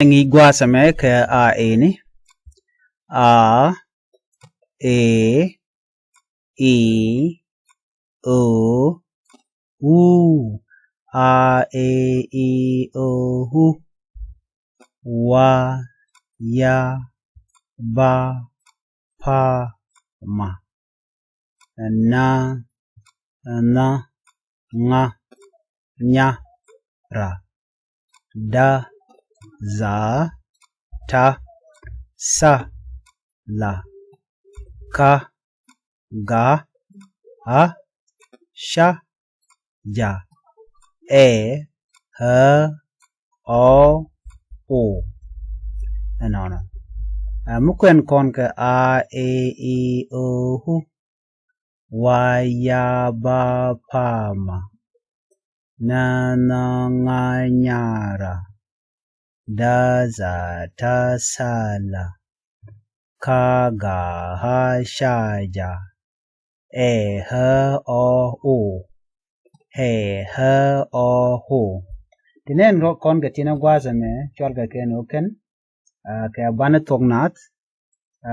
ngi gwa same ke a e ni a e i o u a e i o u wa ya ba pa ma na na nga nya ra da za ta sa la ka ga ha sha ja e h o o ano mukwen kon ka a e i o u wa ya ba pa ma na na nga nya ra da za ta sa la ka ga ha sha ja e h o o he h o ho tinen ro kon ga tina gwa zame chol ga ken oken ka ban tognat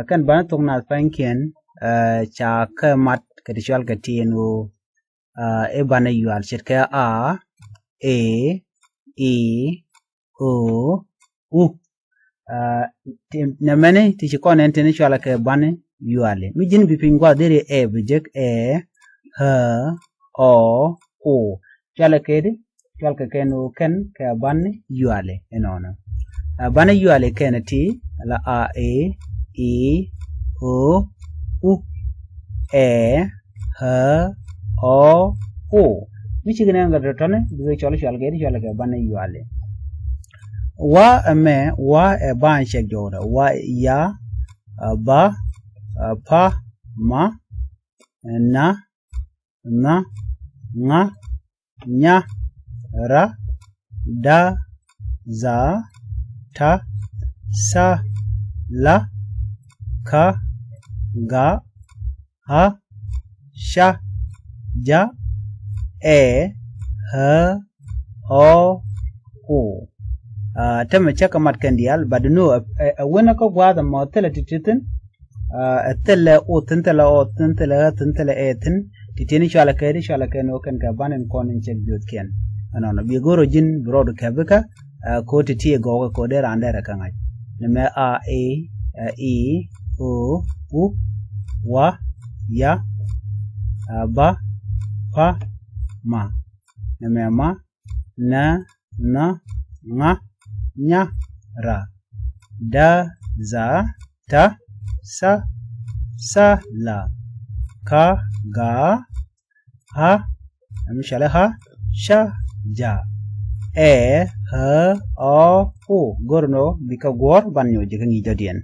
kan ban tognat panken cha ka mat ka chol ga tinu e ban yual chit ka a e i o u na mane ti ci kon enten chol ka ban yuale mi jin bi pingwa dere e bijek e h o o chol ka ken ken ka ban yuale enona ban yuale ken ti la a e i o u e h o o mi ci gëna nga tone bi chol ka ban yuale wa me wa e ban che jora wa ya ba pa ma na na nga nya ra da za ta sa la ka ga ha sha ja e h o o tama chaka mat kandial badno wona ko gwada mo tele tititin tele o tentela etin titini chala kayno kan ka banen konin chek biot ken anona bi goro jin brod kabika ko titi go ko dera andera kangaj neme a e i o u wa ya ba pa ma neme ma na na nga nya ra da za ta sa la ka ga ha mishala ha sha ja e h o u gorno bika gor banyo jikangi jodien